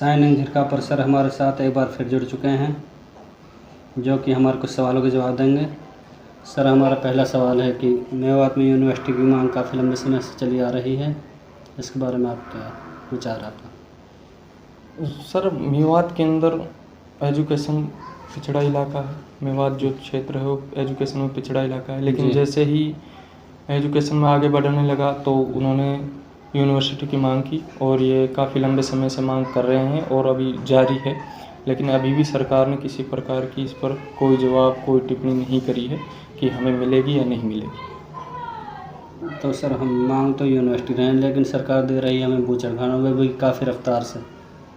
Sign इंझिरका पर sir हमारे साथ एक बार फिर जुड़ चुके हैं, जो कि हमारे कुछ सवालों के जवाब देंगे। सर, हमारा पहला सवाल है कि मेवात में यूनिवर्सिटी की मांग काफ़ी लंबे समय से चली आ रही है, इसके बारे में आप क्या विचार है आपका? सर, मेवात के अंदर एजुकेशन पिछड़ा इलाका है। मेवात जो क्षेत्र है वो एजुकेशन में पिछड़ा इलाका है, लेकिन जैसे ही एजुकेशन में आगे बढ़ने लगा तो उन्होंने यूनिवर्सिटी की मांग की और ये काफ़ी लंबे समय से मांग कर रहे हैं और अभी जारी है। लेकिन अभी भी सरकार ने किसी प्रकार की इस पर कोई जवाब, कोई टिप्पणी नहीं करी है कि हमें मिलेगी या नहीं मिलेगी। तो सर, हम मांग तो यूनिवर्सिटी रहे हैं, लेकिन सरकार दे रही है हमें बूचड़खानों में भी काफ़ी रफ्तार से।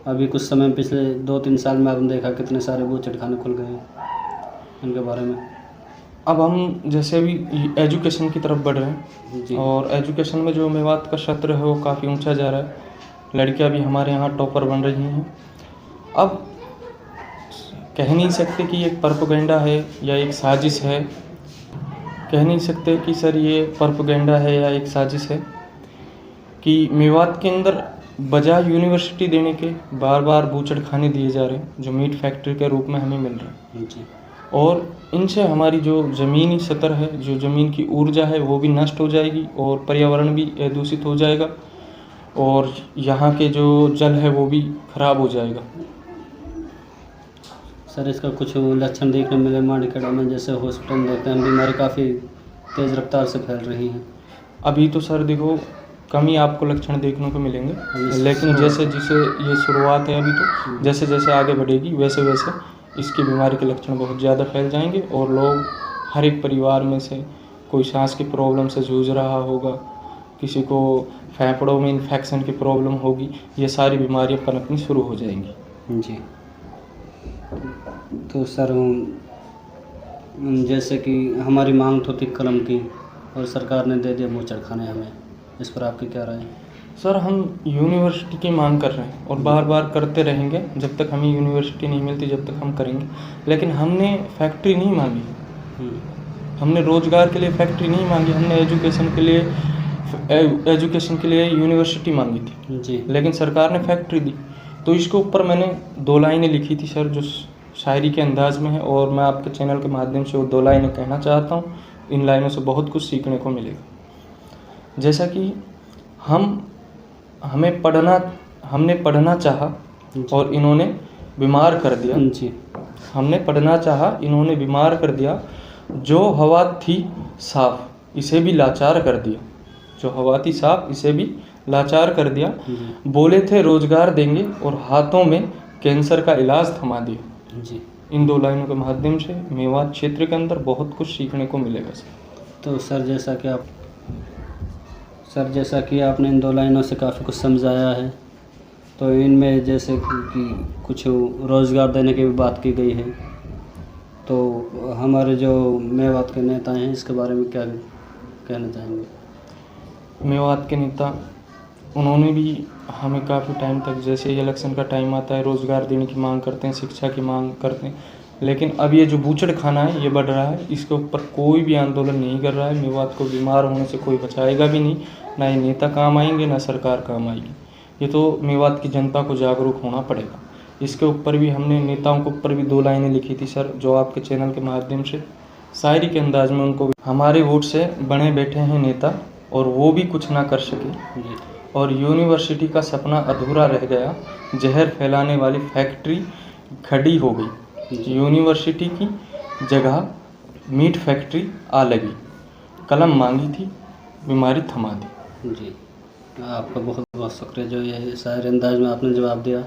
अभी कुछ समय पिछले 2-3 साल में आपने देखा कितने सारे बूचड़खाने खुल गए हैं, इनके बारे में। अब हम जैसे भी एजुकेशन की तरफ बढ़ रहे हैं और एजुकेशन में जो मेवात का क्षेत्र है वो काफ़ी ऊंचा जा रहा है। लड़कियां भी हमारे यहाँ टॉपर बन रही हैं। अब कह नहीं सकते कि एक प्रोपेगेंडा है या एक साजिश है, कह नहीं सकते कि सर ये प्रोपेगेंडा है या एक साजिश है कि मेवात के अंदर बजाय यूनिवर्सिटी देने के बार बार बूचड़खाने दिए जा रहे हैं जो मीट फैक्ट्री के रूप में हमें मिल रहे हैं जी। और इनसे हमारी जो ज़मीनी सतह है, जो ज़मीन की ऊर्जा है वो भी नष्ट हो जाएगी और पर्यावरण भी दूषित हो जाएगा और यहाँ के जो जल है वो भी खराब हो जाएगा। सर, इसका कुछ लक्षण देखने मिले मांडीखेड़ा में, जैसे हॉस्पिटल में देखते हैं बीमारी काफ़ी तेज़ रफ्तार से फैल रही हैं। अभी तो सर देखो कम ही आपको लक्षण देखने को मिलेंगे, लेकिन जैसे जैसे ये शुरुआत है, अभी तो जैसे जैसे आगे बढ़ेगी वैसे वैसे इसकी बीमारी के लक्षण बहुत ज़्यादा फैल जाएंगे और लोग, हर एक परिवार में से कोई सांस की प्रॉब्लम से जूझ रहा होगा, किसी को फेफड़ों में इन्फेक्शन की प्रॉब्लम होगी, ये सारी बीमारियां पनपनी शुरू हो जाएंगी। जी। तो सर, जैसे कि हमारी मांग तो थी कलम की और सरकार ने दे दिया बूचड़खाने हमें, इस पर आपकी क्या राय है? सर, हम यूनिवर्सिटी की मांग कर रहे हैं और बार बार करते रहेंगे जब तक हमें यूनिवर्सिटी नहीं मिलती, जब तक हम करेंगे। लेकिन हमने फैक्ट्री नहीं मांगी, हमने रोज़गार के लिए फैक्ट्री नहीं मांगी, हमने एजुकेशन के लिए यूनिवर्सिटी मांगी थी जी। लेकिन सरकार ने फैक्ट्री दी। तो इसके ऊपर मैंने 2 लाइनें लिखी थी सर, जो शायरी के अंदाज में है और मैं आपके चैनल के माध्यम से वो 2 लाइनें कहना चाहता हूँ। इन लाइनों से बहुत कुछ सीखने को मिलेगा। जैसा कि हमने पढ़ना चाहा और इन्होंने बीमार कर दिया। जी। हमने पढ़ना चाहा, इन्होंने बीमार कर दिया। जो हवा थी साफ, इसे भी लाचार कर दिया। जो हवा थी साफ, इसे भी लाचार कर दिया। बोले थे रोजगार देंगे और हाथों में कैंसर का इलाज थमा दिया। जी। इन 2 लाइनों के माध्यम से मेवात क्षेत्र के अंदर बहुत कुछ सीखने को मिलेगा सर। तो सर, जैसा कि आपने इन 2 लाइनों से काफ़ी कुछ समझाया है, तो इनमें जैसे कि कुछ रोज़गार देने की भी बात की गई है, तो हमारे जो मेवात के नेता हैं इसके बारे में क्या कहना चाहेंगे? मेवात के नेता, उन्होंने भी हमें काफ़ी टाइम तक, जैसे इलेक्शन का टाइम आता है, रोज़गार देने की मांग करते हैं, शिक्षा की मांग करते हैं। लेकिन अब ये जो बूचड़खाना है ये बढ़ रहा है, इसके ऊपर कोई भी आंदोलन नहीं कर रहा है। मेवात को बीमार होने से कोई बचाएगा भी नहीं, ना ये नेता काम आएंगे ना सरकार काम आएगी। ये तो मेवात की जनता को जागरूक होना पड़ेगा। इसके ऊपर भी हमने नेताओं के ऊपर भी 2 लाइनें लिखी थी सर, जो आपके चैनल के माध्यम से शायरी के अंदाज में उनको, हमारे वोट से बने बैठे हैं नेता और वो भी कुछ ना कर सके और यूनिवर्सिटी का सपना अधूरा रह गया, जहर फैलाने वाली फैक्ट्री खड़ी हो गई। यूनिवर्सिटी की जगह मीट फैक्ट्री आ लगी, कलम मांगी थी, बीमारी थमा दी। जी। आपका बहुत बहुत शुक्रिया, जो ये शायरी अंदाज में आपने जवाब दिया।